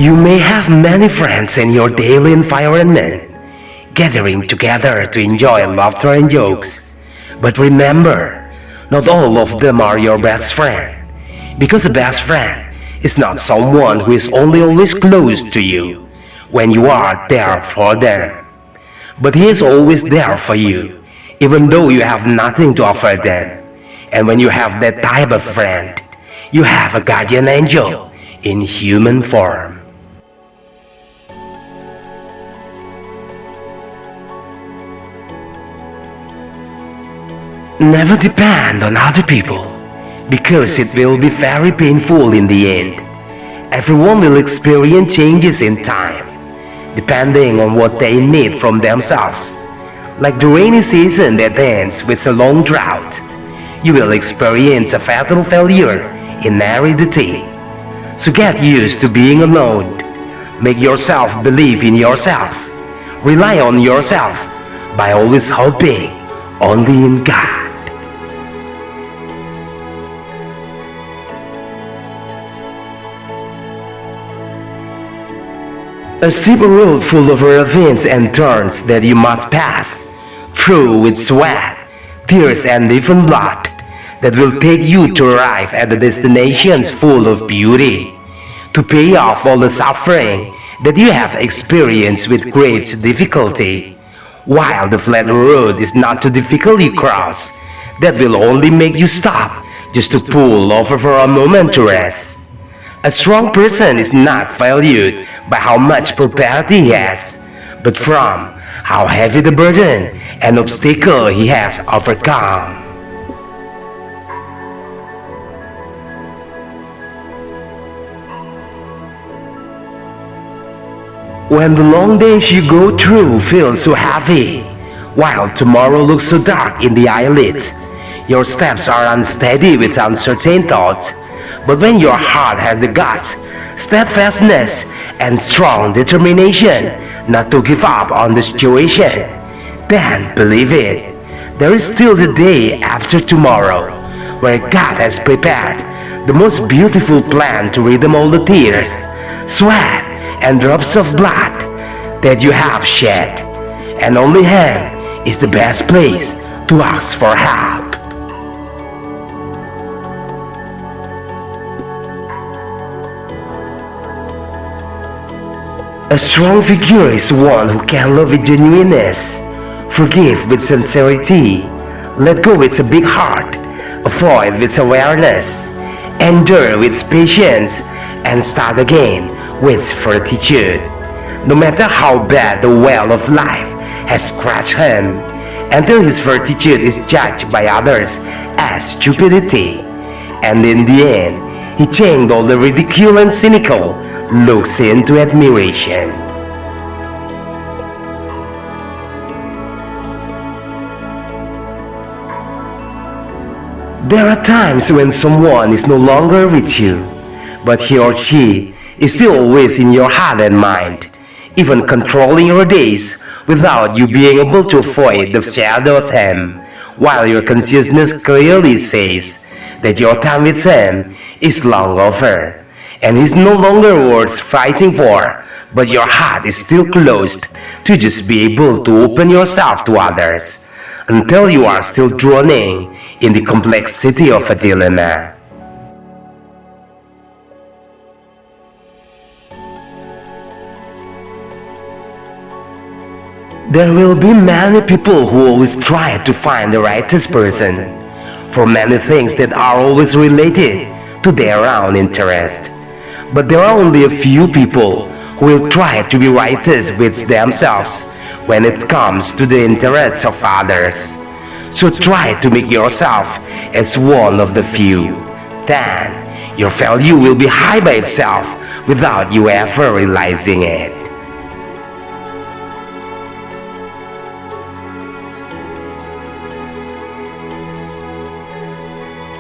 You may have many friends in your daily environment, gathering together to enjoy laughter and jokes. But remember, not all of them are your best friend, because a best friend is not someone who is only always close to you when you are there for them, but he is always there for you, even though you have nothing to offer them. And when you have that type of friend, you have a guardian angel in human form. Never depend on other people, because it will be very painful in the end. Everyone will experience changes in time, depending on what they need from themselves. Like the rainy season that ends with a long drought, you will experience a fatal failure in aridity. So get used to being alone. Make yourself believe in yourself. Rely on yourself by always hoping only in God. A steep road full of ravines and turns that you must pass through with sweat, tears and even blood, that will take you to arrive at the destinations full of beauty, to pay off all the suffering that you have experienced with great difficulty, while the flat road is not too difficult to cross, that will only make you stop just to pull over for a moment to rest. A strong person is not valued by how much property he has, but from how heavy the burden and obstacle he has overcome. When the long days you go through feel so heavy, while tomorrow looks so dark in the eyelids, your steps are unsteady with uncertain thoughts. But when your heart has the guts, steadfastness, and strong determination not to give up on the situation, then believe it, there is still the day after tomorrow, where God has prepared the most beautiful plan to redeem all the tears, sweat, and drops of blood that you have shed, and only Him is the best place to ask for help. A strong figure is one who can love with genuineness, forgive with sincerity, let go with a big heart, avoid with awareness, endure with patience, and start again with fortitude. No matter how bad the well of life has crushed him, until his fortitude is judged by others as stupidity, and in the end, he changed all the ridicule and cynical looks into admiration. There are times when someone is no longer with you, but he or she is still always in your heart and mind, even controlling your days without you being able to avoid the shadow of him, while your consciousness clearly says that your time with him is long over, and he's no longer worth fighting for, but your heart is still closed to just be able to open yourself to others, until you are still drowning in the complexity of a dilemma. There will be many people who always try to find the rightest person for many things that are always related to their own interest. But there are only a few people who will try to be righteous with themselves when it comes to the interests of others. So try to make yourself as one of the few. Then your value will be high by itself without you ever realizing it.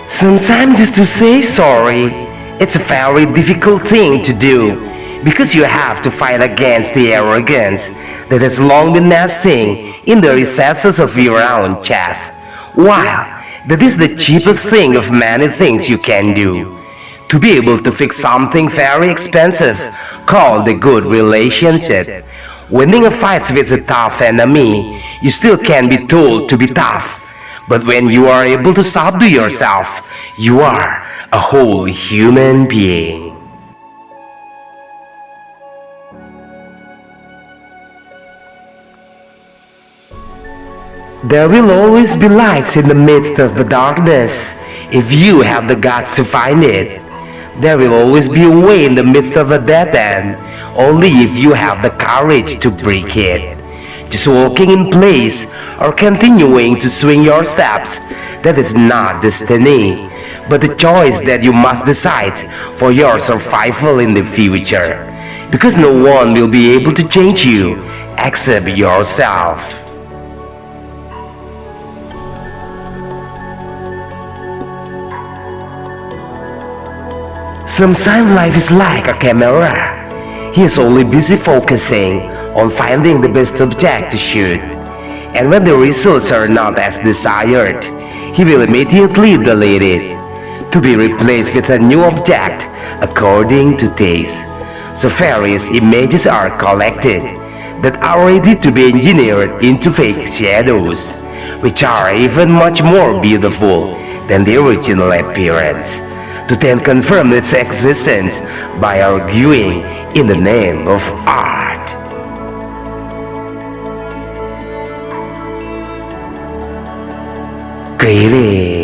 Sometimes just to say sorry, it's a very difficult thing to do, because you have to fight against the arrogance that has long been nesting in the recesses of your own chest. While that is the cheapest thing of many things you can do, to be able to fix something very expensive called a good relationship. Winning a fight with a tough enemy, you still can be told to be tough. But when you are able to subdue yourself, you are a whole human being. There will always be lights in the midst of the darkness if you have the guts to find it. There will always be a way in the midst of a dead end only if you have the courage to break it. Just walking in place or continuing to swing your steps, that is not destiny, but a choice that you must decide for your survival in the future. Because no one will be able to change you except yourself. Sometimes life is like a camera. He is only busy focusing on finding the best object to shoot. And when the results are not as desired, he will immediately delete it, to be replaced with a new object according to taste. So various images are collected that are ready to be engineered into fake shadows, which are even much more beautiful than the original appearance, to then confirm its existence by arguing in the name of art. Greetings.